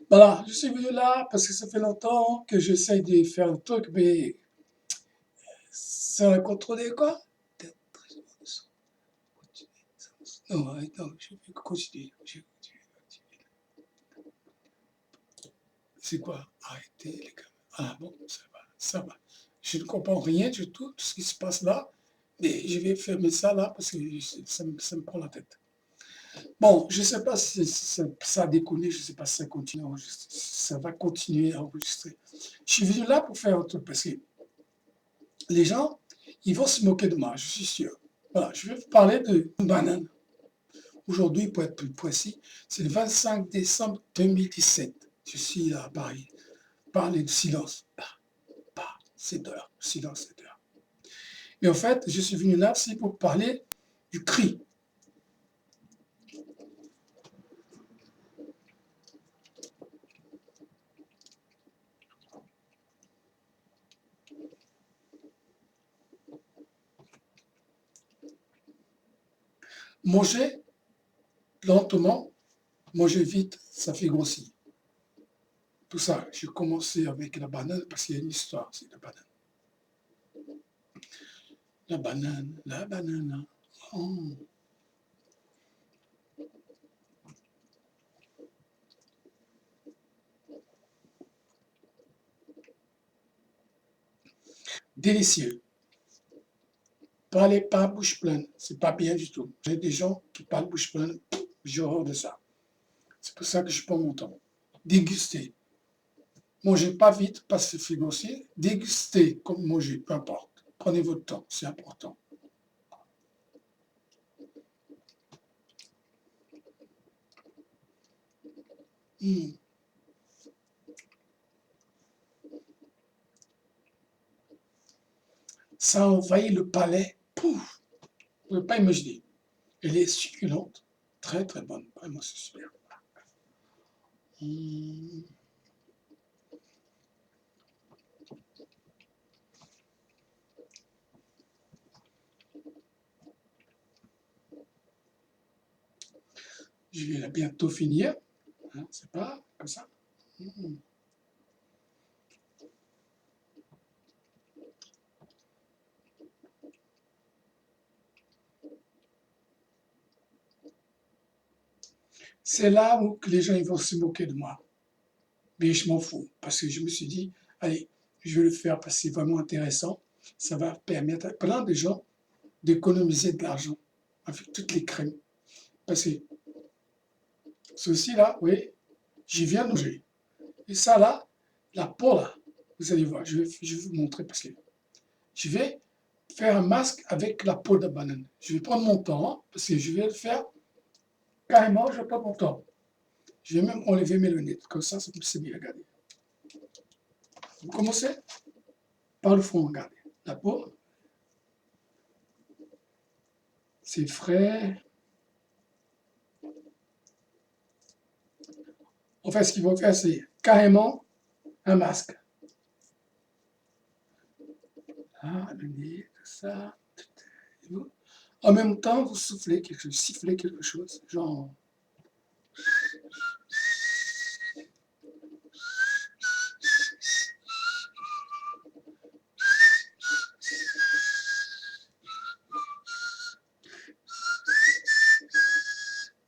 Voilà, je suis venu là parce que ça fait longtemps que j'essaye de faire un truc, mais sans le contrôler, quoi. Non, non, je vais continuer. C'est quoi? Arrêtez les caméras. Ah bon, ça va, ça va. Je ne comprends rien du tout de ce qui se passe là, mais je vais fermer ça là parce que ça me prend la tête. Bon, je ne sais pas si ça a décollé, je ne sais pas si ça continue à enregistrer. Ça va continuer à enregistrer. Je suis venu là pour faire un truc parce que les gens, ils vont se moquer de moi, je suis sûr. Voilà, je vais vous parler de banane. Aujourd'hui, pour être plus précis, c'est le 25 décembre 2017. Je suis là à Paris. Parler de silence. C'est d'heure. Silence, c'est d'heure. Mais en fait, je suis venu là aussi pour parler du cri. Manger lentement, manger vite, ça fait grossir. Tout ça, j'ai commencé avec la banane parce qu'il y a une histoire, c'est la banane. La banane, la banane. Oh. Délicieux. Parlez pas bouche pleine, c'est pas bien du tout. J'ai des gens qui parlent bouche pleine, j'ai horreur de ça. C'est pour ça que je prends mon temps. Déguster. Mangez pas vite parce que c'est grossier. Dégustez comme manger, peu importe. Prenez votre temps, c'est important. Mm. Ça envahit le palais. Pouf! Vous ne pouvez pas imaginer. Elle est succulente. Très très bonne. Vraiment, c'est super. Mm. Je vais bientôt finir. Hein, c'est pas comme ça. Mm. C'est là où les gens ils vont se moquer de moi. Mais je m'en fous. Parce que je me suis dit, allez, je vais le faire parce que c'est vraiment intéressant. Ça va permettre à plein de gens d'économiser de l'argent avec toutes les crèmes. Parce que ceci là, oui, j'y viens de manger. Et ça là, la peau là, vous allez voir, je vais vous montrer parce que je vais faire un masque avec la peau de banane. Je vais prendre mon temps hein, parce que je vais le faire carrément, je vais prendre mon temps. Je vais même enlever mes lunettes, comme ça, c'est bien, regardez. Vous commencez par le fond, regardez. La peau, c'est frais. En fait, ce qu'ils vont faire, c'est carrément un masque. Ah, le nez, tout ça. En même temps, vous soufflez quelque chose, sifflez quelque chose, genre.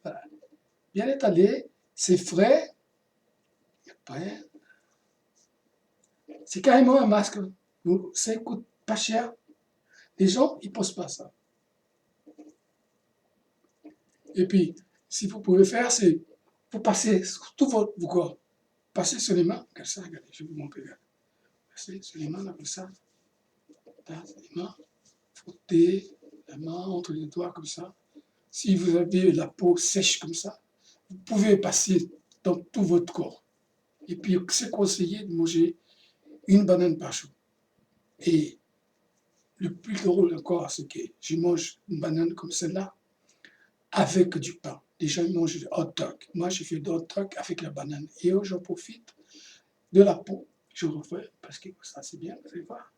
Voilà. Bien étalé, c'est frais. Après, c'est carrément un masque. Ça coûte pas cher. Les gens, ils ne posent pas ça. Et puis, si vous pouvez faire, c'est vous passez sur tout votre corps. Passez sur les mains, comme ça, regardez, je vais vous montrer. Passez sur les mains, là, comme ça. Là, les mains, frottez la main entre les doigts, comme ça. Si vous avez la peau sèche comme ça, vous pouvez passer dans tout votre corps. Et puis, c'est conseillé de manger une banane par jour. Et le plus drôle encore, c'est que je mange une banane comme celle-là avec du pain. Les gens mangent du hot dog. Moi, je fais du hot dog avec la banane. Et j'en profite de la peau. Je refais parce que ça, c'est bien, vous allez voir.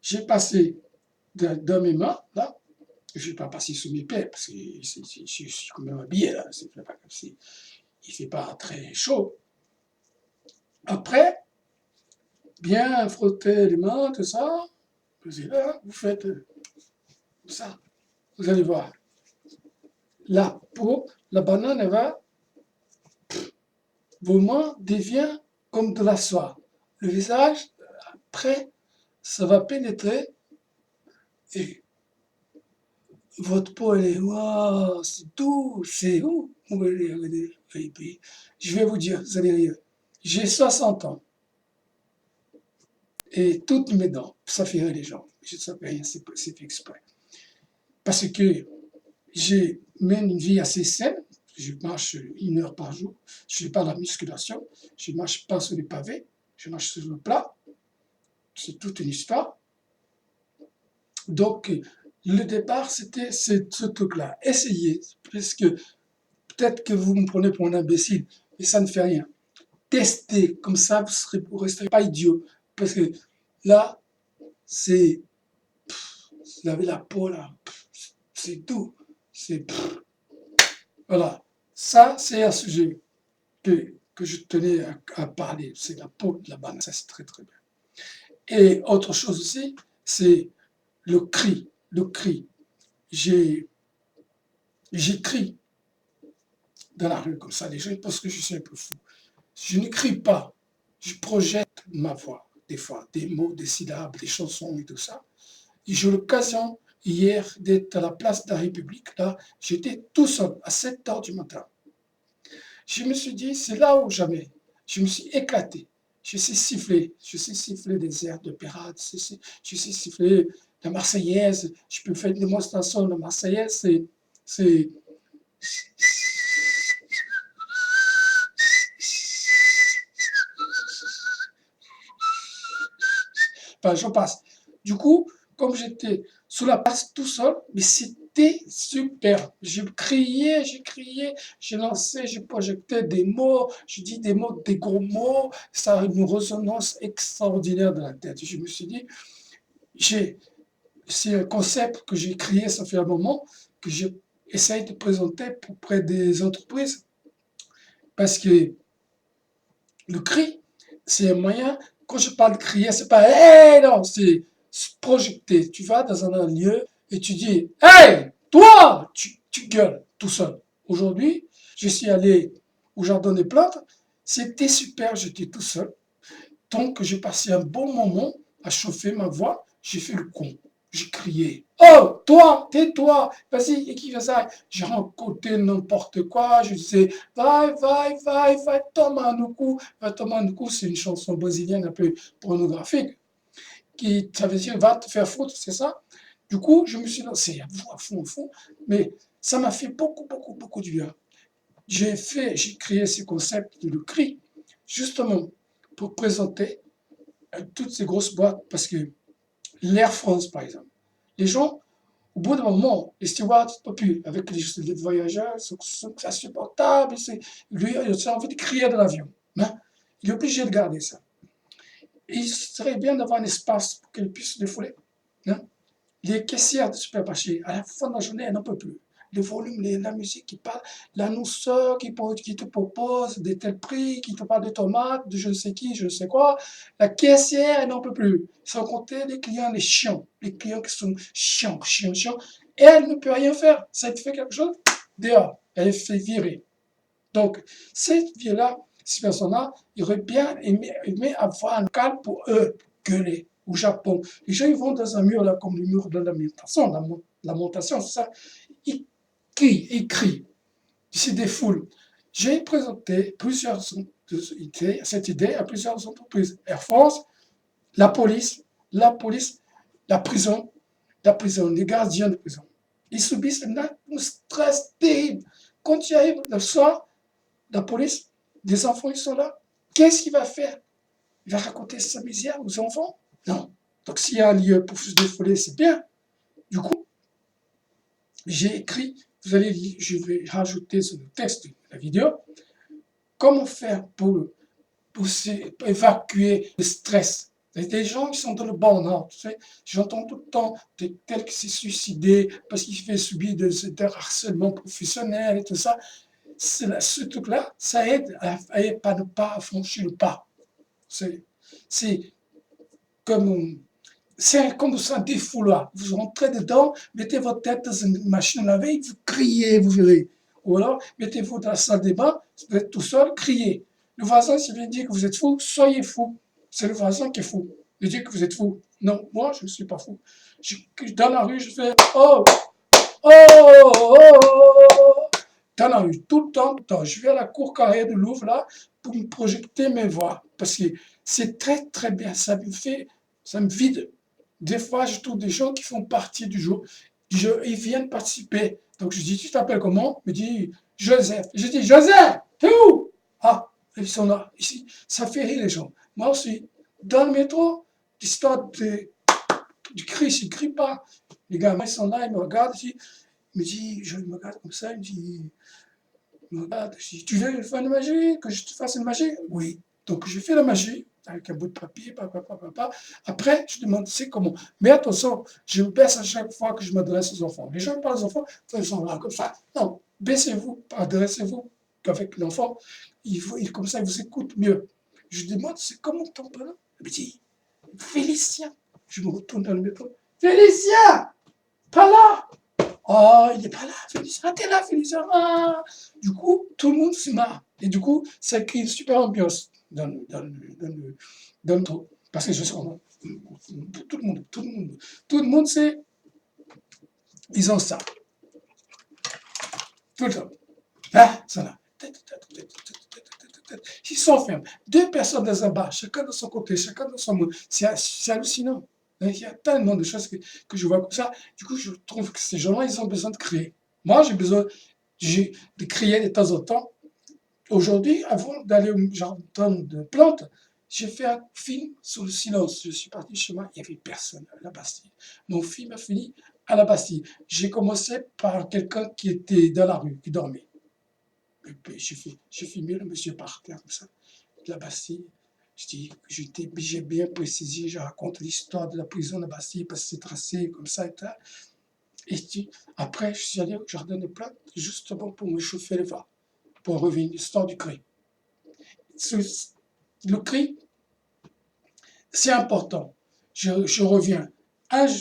J'ai passé dans mes mains, là, je ne vais pas passer sous mes pieds, parce que je suis quand même habillé, là, c'est pas comme si il ne fait pas très chaud. Après, bien frotter les mains, tout ça, vous faites ça, vous allez voir. La peau, la banane, elle va, vos mains deviennent comme de la soie. Le visage, après, ça va pénétrer et votre peau, elle est, waouh, c'est doux, c'est où? Et puis, je vais vous dire, vous allez rire. J'ai 60 ans et toutes mes dents, ça fait rire les gens. Je ne sais pas rien, c'est fait exprès. Parce que j'ai mène une vie assez saine. Je marche 1 heure par jour. Je ne fais pas la musculation. Je ne marche pas sur les pavés. Je marche sur le plat. C'est toute une histoire. Donc, le départ, c'était ce truc-là. Essayez, puisque peut-être que vous me prenez pour un imbécile, mais ça ne fait rien. Testez, comme ça, vous ne resterez pas idiot. Parce que là, c'est... Vous avez la peau, là. C'est tout. C'est... Voilà. Ça, c'est un sujet que je tenais à parler. C'est la peau de la banane. Ça, c'est très, très bien. Et autre chose aussi, c'est le cri. Le cri. J'écris dans la rue comme ça, les gens pensent que je suis un peu fou. Je n'écris pas, je projette ma voix, des fois, des mots, des syllabes, des chansons et tout ça. Et j'ai eu l'occasion hier d'être à la place de la République, là, j'étais tout seul à 7 heures du matin. Je me suis dit, c'est là ou jamais. Je me suis éclaté. Je sais siffler des airs d'opéra, je sais siffler la Marseillaise, je peux faire une démonstration de la Marseillaise, c'est enfin, j'en passe. Du coup, comme j'étais sous la place tout seul, mais c'était super. Je criais, je lançais, je projetais des mots, je dis des mots, des gros mots. Ça a une résonance extraordinaire dans la tête. Je me suis dit, c'est un concept que j'ai créé, ça fait un moment, que j'essaye de présenter auprès des entreprises. Parce que le cri, c'est un moyen, quand je parle de crier, c'est pas hey, non, c'est se projeter. Tu vas dans un lieu et tu dis hey, toi, tu gueules tout seul. Aujourd'hui, je suis allé au jardin des plantes, c'était super, j'étais tout seul. Donc, j'ai passé un bon moment à chauffer ma voix, j'ai fait le con. J'ai crié, oh, toi, tais-toi, vas-y, et qui fait ça? J'ai rencontré n'importe quoi, je disais, vai, toma no cu. Va toma no cu, c'est une chanson brésilienne un peu pornographique, qui, ça veut dire, va te faire foutre, c'est ça? Du coup, je me suis lancé à fond, mais ça m'a fait beaucoup du bien. J'ai créé ce concept de le cri, justement, pour présenter toutes ces grosses boîtes, parce que l'Air France, par exemple, les gens, au bout d'un moment, les stewards ne peuvent plus, avec les voyageurs, c'est insupportable, lui, il a envie de crier dans l'avion. Hein? Il est obligé de garder ça. Et il serait bien d'avoir un espace pour qu'il puisse se défouler. Hein? Les caissières de supermarché, à la fin de la journée, elles n'en peuvent plus. Le volume, la musique qui parle, l'annonceur qui te propose des tels prix, qui te parle de tomates, de je ne sais qui, je ne sais quoi. La caissière, elle n'en peut plus. Sans compter les clients, les clients qui sont chiants. Et elle ne peut rien faire. Ça te fait quelque chose, dehors. Elle est fait virer. Donc, cette vie-là, ces personnes-là, ils auraient bien aimé avoir un cadre pour eux gueuler. Au Japon, les gens ils vont dans un mur là comme le mur de lamentation, lamentation, c'est ça. Ils crient, ils se défoulent. J'ai présenté cette idée à plusieurs entreprises. Air France, la police, la prison, les gardiens de prison. Ils subissent un stress terrible. Quand tu arrives le soir, la police, des enfants, ils sont là. Qu'est-ce qu'il va faire? Il va raconter sa misère aux enfants? Non. Donc s'il y a un lieu pour se défouler, c'est bien. Du coup, j'ai écrit, je vais rajouter sur le texte de la vidéo, comment faire pour évacuer le stress. Il y a des gens qui sont dans le burn-out, tu sais. J'entends tout le temps tel qui s'est suicidé parce qu'il fait subir des harcèlements professionnels et tout ça. Ce truc-là, ça aide à ne pas franchir le pas. C'est c'est comme, c'est comme un défouloir. Vous rentrez dedans, mettez votre tête dans une machine à laver, vous criez, vous verrez. Ou alors, mettez-vous dans la salle des bains, vous êtes tout seul, criez. Le voisin, s'il vient dire que vous êtes fou, soyez fou. C'est le voisin qui est fou. Il dit que vous êtes fou. Non, moi, je ne suis pas fou. Dans la rue, je fais oh, oh, oh, oh, oh. Dans la rue, tout le temps, tout le temps. Je vais à la cour carrée de Louvre, là, pour me projeter mes voix. Parce que c'est très, très bien. Ça me vide. Des fois, je trouve des gens qui font partie du jeu. Ils viennent participer. Donc, je dis, tu t'appelles comment? Il me dit, Joseph. Je dis, Joseph, t'es où? Ah, ils sont là, ici. Ça fait rire les gens. Moi aussi. Dans le métro, l'histoire du cri, ils ne crient pas. Les gars, ils sont là, ils me regardent. Je me regarde comme ça, il me dit, regarde, tu veux faire une magie, que je te fasse une magie? Oui. Donc, je fais la magie avec un bout de papier, papa. Après, je demande, c'est comment? Mais attention, je me baisse à chaque fois que je m'adresse aux enfants. Les gens parlent aux enfants, ils sont là comme ça. Non, baissez-vous, adressez-vous qu'avec l'enfant. Comme ça, il vous écoute mieux. Je demande, c'est comment ton prénom? Il me dit, Félicien. Je me retourne dans le métro. Félicien! Pas là! Oh, il n'est pas là, Félicien. Ah, t'es là, Félicien. Ah. Du coup, tout le monde se marre. Et du coup, ça crée une super ambiance dans le truc. Parce que je sais comment. Tout le monde sait, ils ont ça. Tout le temps. Ah, ça là. Ils s'enferment. Deux personnes dans un bar, chacun de son côté, chacun dans son monde. C'est hallucinant. Il y a tellement de choses que je vois comme ça. Du coup, je trouve que ces gens-là, ils ont besoin de créer. Moi, j'ai besoin de créer de temps en temps. Aujourd'hui, avant d'aller au jardin de plantes, j'ai fait un film sur le silence. Je suis parti chez moi, il n'y avait personne à la Bastille. Mon film a fini à la Bastille. J'ai commencé par quelqu'un qui était dans la rue, qui dormait. Et puis j'ai filmé le monsieur par terre, comme ça, de la Bastille. J'ai bien précisé, je raconte l'histoire de la prison de la Bastille parce que c'est tracé comme ça et tal. Après, je suis allé au jardin de plantes justement pour me chauffer les voix, pour revenir l'histoire du cri. Le cri, c'est important. Je reviens.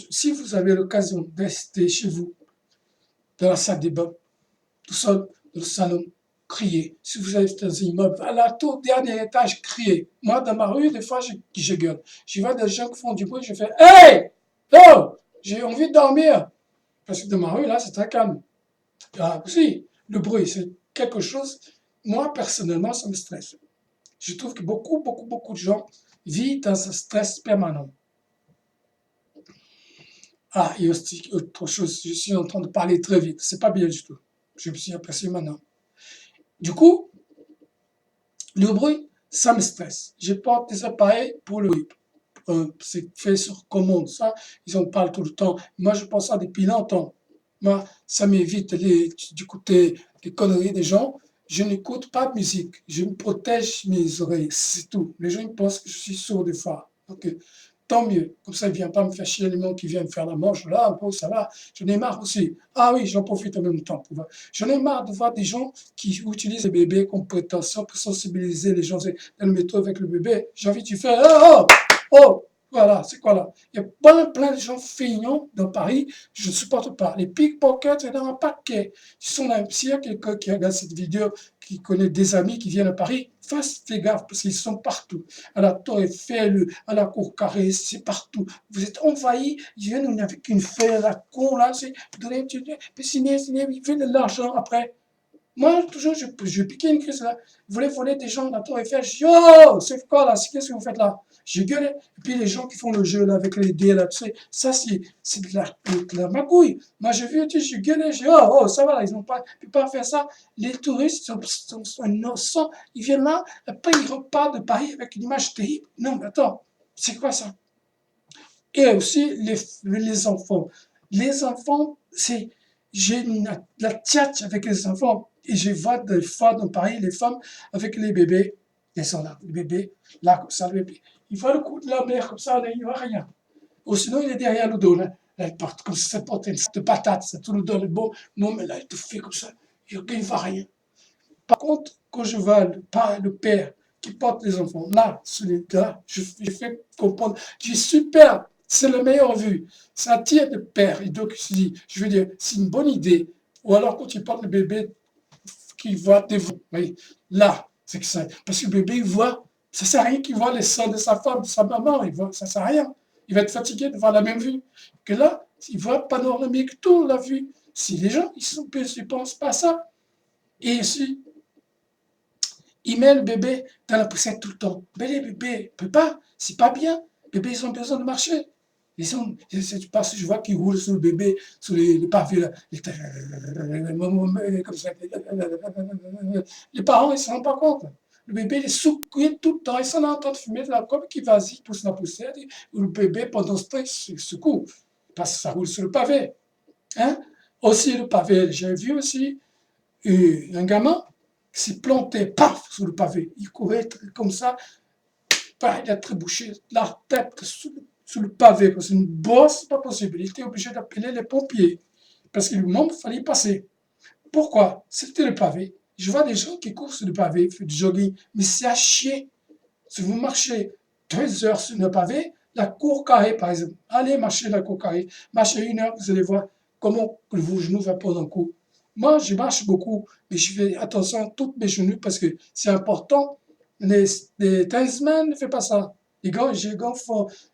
Si vous avez l'occasion d'être chez vous, dans la salle des bains, tout seul, dans le salon, criez. Si vous êtes dans un immeuble, à la tout dernier étage, criez. Moi, dans ma rue, des fois, je gueule. Je vois des gens qui font du bruit, je fais hey! Oh! J'ai envie de dormir. Parce que dans ma rue, là, c'est très calme. Ah, si, le bruit, c'est quelque chose, moi, personnellement, ça me stresse. Je trouve que beaucoup de gens vivent dans un stress permanent. Ah, et aussi, autre chose, je suis en train de parler très vite. C'est pas bien du tout. Je me suis aperçu maintenant. Du coup, le bruit, ça me stresse. Je porte des appareils pour le bruit. C'est fait sur commande, ça. Ils en parlent tout le temps. Moi, je pense ça depuis longtemps. Moi, ça m'évite d'écouter les conneries des gens. Je n'écoute pas de musique. Je me protège mes oreilles, c'est tout. Les gens ils pensent que je suis sourd des fois. Ok, tant mieux. Comme ça, il ne vient pas me faire chier les gens qui viennent faire la manche. Là, bon, ça va. J'en ai marre aussi. Ah oui, j'en profite en même temps. J'en ai marre de voir des gens qui utilisent les bébés comme prétention pour sensibiliser les gens dans le métro avec le bébé. J'ai envie de faire oh, oh, oh, voilà, c'est quoi là? Il y a plein de gens feignants dans Paris, je ne supporte pas. Les pickpockets, il y en a un paquet. S'il y a quelqu'un qui regarde cette vidéo, qui connaît des amis qui viennent à Paris, fasse gaffe parce qu'ils sont partout. À la Tour Eiffel, à la Cour Carrée, c'est partout. Vous êtes envahis, ils viennent avec une feuille à la con là, c'est donner, signer, ils veulent de l'argent après. Moi, toujours, je piquais une crise là. Vous voulez voler des gens de la Tour Eiffel? Je dis, oh, c'est quoi là? Qu'est-ce que vous faites là? Je gueulais. Et puis les gens qui font le jeu là avec les dés là, tu sais, ça c'est de la magouille. Moi, j'ai vu, tu sais, je gueulais, je dis, oh, ça va, ils ne peuvent pas faire ça. Les touristes sont innocents. Ils viennent là, après ils repartent de Paris avec une image terrible. Non, mais attends, c'est quoi ça? Et aussi les enfants. Les enfants, j'ai la tchatche avec les enfants. Et je vois des fois dans Paris, les femmes avec les bébés, elles sont là, les bébés, là, comme ça, le bébé. il voit le coup de la mer comme ça, là, il ne voit rien. Ou sinon, il est derrière le dos, là. Là, il porte comme ça, ça porte une de patate, ça tout le dos, le bon. Non, mais là, il te fait comme ça, il ne voit rien. Par contre, quand je vois le père qui porte les enfants, là, celui-là, je fais comprendre, je dis super, c'est la meilleure vue. Ça attire le père. Et donc, je veux dire, c'est une bonne idée. Ou alors, quand tu portes le bébé, qu'il voit tes vous. Oui, là, c'est que ça. Parce que le bébé, il voit, ça ne sert à rien qu'il voit les seins de sa femme, de sa maman, il voit, ça ne sert à rien. Il va être fatigué de voir la même vue. Que là, il voit panoramique, toute la vue. Si les gens, ils ne pensent pas à ça, et si il met le bébé dans la poussette tout le temps. Mais les bébés ne peuvent pas, c'est pas bien. Les bébés, ils ont besoin de marcher. Parce que je vois qu'ils roulent sur le bébé, sur les pavés, là. Comme ça. Les parents, ils ne se rendent pas compte. Le bébé, il est secoué tout le temps. Ils sont en train de fumer de la coque qui vas-y, pousse la poussière. Le bébé, pendant ce temps, il se secoue. Parce que ça roule sur le pavé. Hein? Aussi, le pavé, j'ai vu aussi un gamin qui s'est planté, paf, sur le pavé. Il courait comme ça, il a trébuché la tête sur le pavé. C'est une bosse, c'est pas possible. Il était obligé d'appeler les pompiers parce qu'il lui fallait passer. Pourquoi? C'était le pavé. Je vois des gens qui courent sur le pavé, font du jogging, mais c'est à chier. Si vous marchez 2 heures sur le pavé, la cour carrée, par exemple, allez marcher la cour carrée, marchez 1 heure, vous allez voir comment vos genoux vont prendre un coup. Moi, je marche beaucoup, mais je fais attention à tous mes genoux parce que c'est important. Les tennismen ne font pas ça. Les gars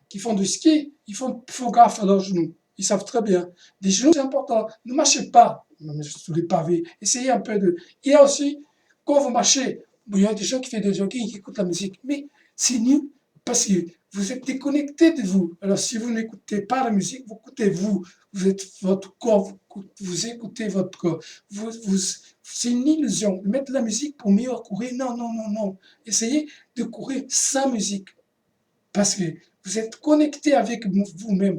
qui font du ski, ils font gaffe à leurs genoux. Ils savent très bien. Les genoux, c'est important. Ne marchez pas sur les pavés. Essayez un peu de... Il y a aussi, quand vous marchez, il y a des gens qui font des jogging, qui écoutent la musique. Mais c'est nul parce que vous êtes déconnecté de vous. Alors, si vous n'écoutez pas la musique, vous écoutez vous. Vous êtes votre corps, vous écoutez votre corps. C'est une illusion. Mettre la musique pour mieux courir, non, non, non, non. Essayez de courir sans musique. Parce que vous êtes connecté avec vous-même.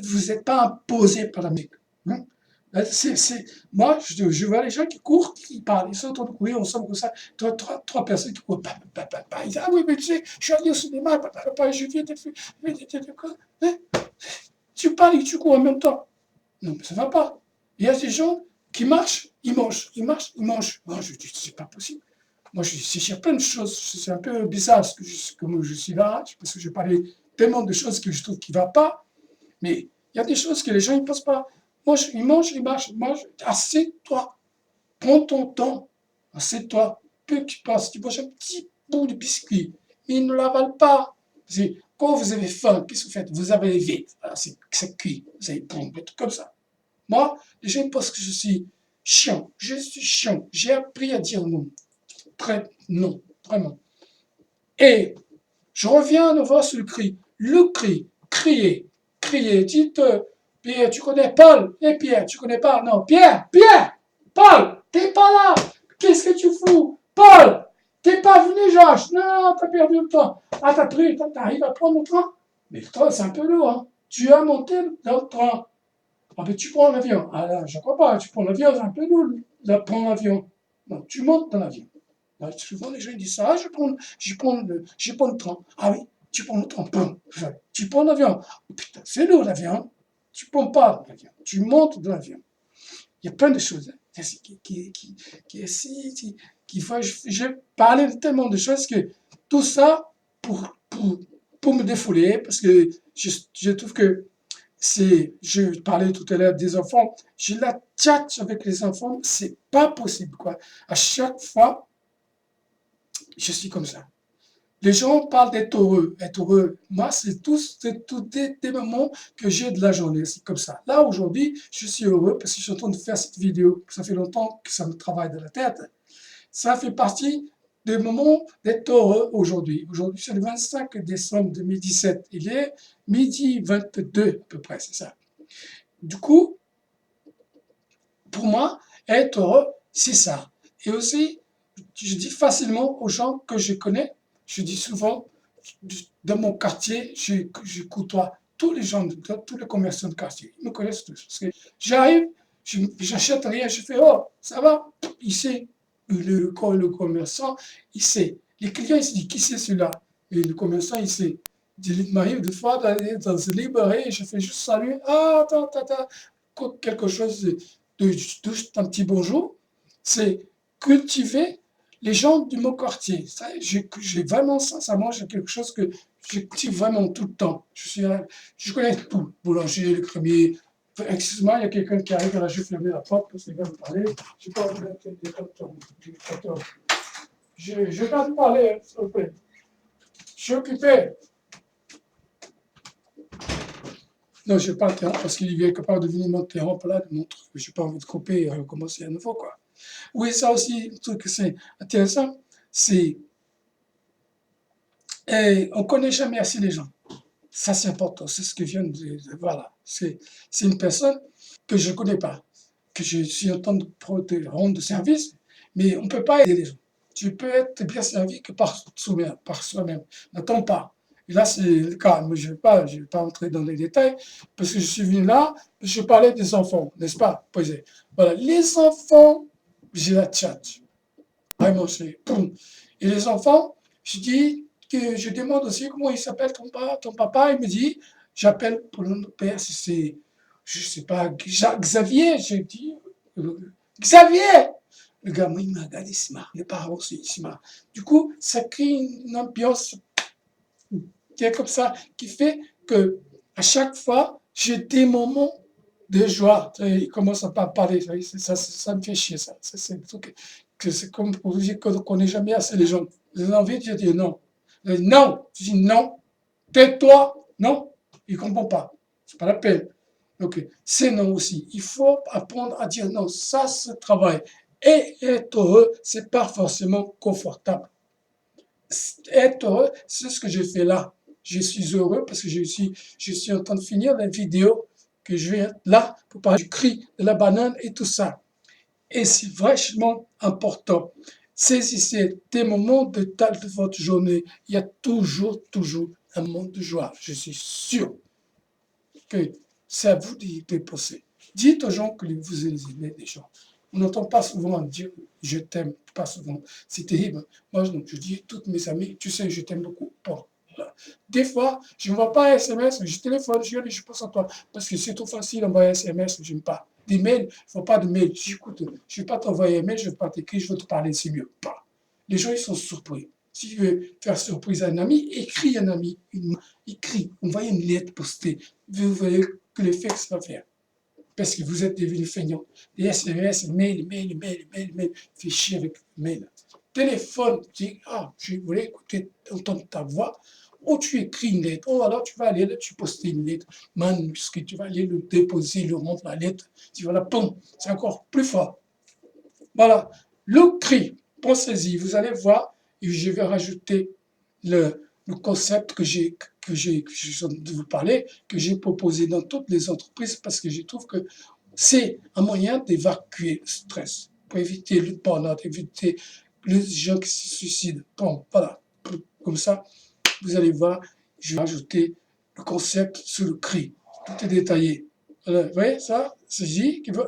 Vous n'êtes pas imposé par la musique. Hein? Moi, je vois les gens qui courent, qui parlent, ils sont en train de courir ensemble comme ça, trois personnes qui courent, ils disent, ah oui, mais tu sais, je suis allé au cinéma, je viens de faire, quoi, hein? Tu parles et tu cours en même temps. Non, mais ça ne va pas. Il y a des gens qui marchent, ils mangent, ils marchent, ils mangent. Moi, je dis, c'est pas possible. Moi, je sais plein de choses. C'est un peu bizarre comme je suis là, parce que je parlais tellement de choses que je trouve qui ne vont pas. Mais il y a des choses que les gens ne pensent pas. Moi, ils mangent, ils marchent, ils mangent. Assieds-toi. Prends ton temps. Assieds-toi. Peu tu passes, tu manges un petit bout de biscuit. Mais ils ne l'avalent pas. Quand vous avez faim, qu'est-ce que vous faites? Vous avez vite. Voilà, c'est cuit. Vous allez prendre des trucs comme ça. Moi, les gens pensent que je suis chiant. Je suis chiant. J'ai appris à dire non. Non, vraiment. Et je reviens à nouveau sur le cri. Le cri, crier, crier. Dites, Pierre, tu connais Paul? Et Pierre, tu connais pas? Non, Pierre, Paul, t'es pas là. Qu'est-ce que tu fous? Paul, t'es pas venu, Georges? Non, t'as perdu le temps. Ah, t'arrives à prendre le train? Mais le train, c'est un peu lourd, hein. Tu as monté dans le train. Ah, mais tu prends l'avion. Ah là, je crois pas. Tu prends l'avion, c'est un peu lourd, de prendre l'avion. Non, tu montes dans l'avion. Souvent, les gens disent ça. Ah, je prends le train. Ah oui, tu prends le train. Tu prends l'avion. Oh, putain, c'est lourd l'avion. Tu ne prends pas l'avion. Tu montes dans l'avion. Il y a plein de choses qui font. Je parlais de tellement de choses que tout ça pour me défouler, parce que je trouve que je parlais tout à l'heure des enfants, j'ai la tchatche avec les enfants, c'est pas possible, quoi. À chaque fois, je suis comme ça. Les gens parlent d'être heureux, être heureux. Moi, c'est tout des moments que j'ai de la journée, c'est comme ça. Là, aujourd'hui, je suis heureux parce que je suis en train de faire cette vidéo. Ça fait longtemps que ça me travaille dans la tête. Ça fait partie des moments d'être heureux aujourd'hui. Aujourd'hui, c'est le 25 décembre 2017. Il est midi 22 à peu près, c'est ça. Du coup, pour moi, être heureux, c'est ça. Et aussi, je dis facilement aux gens que je connais, je dis souvent, dans mon quartier, je côtoie tous les gens, tous les commerçants de quartier. Ils me connaissent tous. Parce que j'arrive, j'achète rien, je fais, oh, ça va, il sait. Le commerçant, il sait. Les clients, ils se disent, qui c'est celui-là? Et le commerçant, il m'arrive des fois dans se libérer et je fais juste saluer. Ah, attends, attends, attends. Quelque chose juste un petit bonjour. C'est cultiver les gens de mon quartier. Ça, j'ai vraiment, sincèrement, j'ai quelque chose que je cultive vraiment tout le temps. Je connais tout. Boulanger, le crémier. Excuse-moi, il y a quelqu'un qui arrive, là, je vais fermer la porte parce qu'il va me parler. Je n'ai pas envie d'être dictateur. Je vais te parler, s'il vous plaît. Je suis occupé. Non, je ne vais pas interrompre parce qu'il est capable de venir m'interrompre là, de mon truc. Je n'ai pas envie de couper et recommencer à nouveau, quoi. Oui, ça aussi, un truc que c'est intéressant, c'est on ne connaît jamais assez les gens. Ça, c'est important. C'est ce que je viens voilà. C'est une personne que je ne connais pas, que je suis en train de rendre service, mais on ne peut pas aider les gens. Tu peux être bien servi que par soi-même. N'attends pas. Et là, c'est le cas. Mais je ne vais pas entrer dans les détails, parce que je suis venu là, je parlais des enfants, n'est-ce pas? Voilà. Les enfants, j'ai la tchatche. Vraiment, c'est boum. Et les enfants, je dis que je demande aussi comment il s'appelle ton papa. Il me dit, j'appelle pour le père, si c'est, je sais pas, Xavier. J'ai dit, Xavier! Le gars, moi, il m'a regardé, c'est marrant. Les parents aussi, c'est marrant. Du coup, ça crée une ambiance qui est comme ça, qui fait que à chaque fois, j'ai des moments de joie. Il commence à pas parler, ça me fait chier, ça. C'est un truc que c'est comme pour vous dire qu'on n'est jamais assez les gens. J'ai envie de dire non. Non, je dis non, tais-toi, non, il ne comprend pas. C'est pas la peine. Donc, c'est non aussi. Il faut apprendre à dire non. Ça, c'est travail. Et être heureux, c'est pas forcément confortable. Être heureux, c'est ce que je fais là. Je suis heureux parce que je suis en train de finir la vidéo que je vais là pour parler du cri de la banane et tout ça. Et c'est vachement important. Saisissez des moments de votre journée. Il y a toujours, toujours un moment de joie. Je suis sûr que c'est à vous d'y déposer. Dites aux gens que vous aimez des gens. On n'entend pas souvent dire je t'aime, pas souvent. C'est terrible. Moi, je dis à toutes mes amies, tu sais, je t'aime beaucoup. Bon, voilà. Des fois, je ne vois pas un SMS, je téléphone, je pense à toi. Parce que c'est trop facile d'envoyer un SMS, je n'aime pas. Des mails, il ne faut pas de mails. J'écoute, je ne vais pas t'envoyer un mail, je ne vais pas t'écrire, je veux te parler, c'est mieux. Pas. Les gens, ils sont surpris. Si tu veux faire surprise à un ami, écris à un ami, écris, envoyez une lettre postée. Vous voyez que l'effet que ça va faire. Parce que vous êtes devenus feignants. Des SMS, mail, fait chier avec mail. Téléphone, tu dis, ah, je voulais écouter, entendre ta voix. Ou tu écris une lettre, ou alors tu vas aller là, tu postes une lettre, manuscrit, tu vas aller le déposer, le rendre la lettre, tu vas la pom, c'est encore plus fort. Voilà. Le cri, pensez-y, vous allez voir, et je vais rajouter le concept que je suis en train de vous parler, que j'ai proposé dans toutes les entreprises parce que je trouve que c'est un moyen d'évacuer le stress, pour éviter le burn-out, éviter les gens qui se suicident. Bon, voilà. Comme ça, vous allez voir, je vais rajouter le concept sur le cri. Tout est détaillé. Vous voyez ça? C'est dit qu'il faut,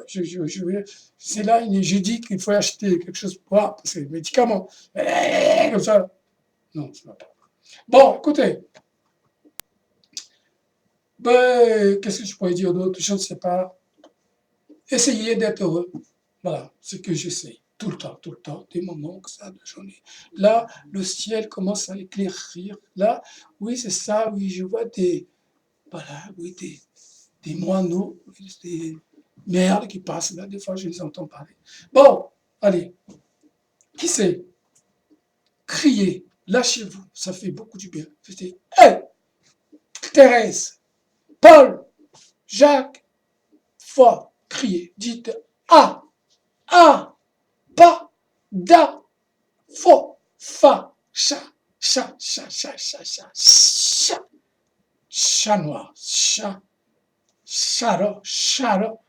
c'est là, je dis qu'il faut acheter quelque chose pour boire, c'est des médicaments. Comme ça. Non, ça ne va pas. Bon, écoutez, ben, qu'est-ce que je pourrais dire d'autre? Je ne sais pas. Essayez d'être heureux. Voilà, ce que j'essaie. Tout le temps, des moments comme ça de journée. Là, le ciel commence à éclaircir. Là, oui, c'est ça, oui, je vois voilà, oui, des moineaux, des merdes qui passent là, des fois je les entends parler. Bon, allez, qui c'est? Criez, lâchez-vous, ça fait beaucoup du bien. C'était, hé, Thérèse, Paul, Jacques, fort, criez, dites, ah, ah, pas, da, fo, fa, cha, cha, cha, cha, cha, cha, cha, chat noir, chat, charo, charo,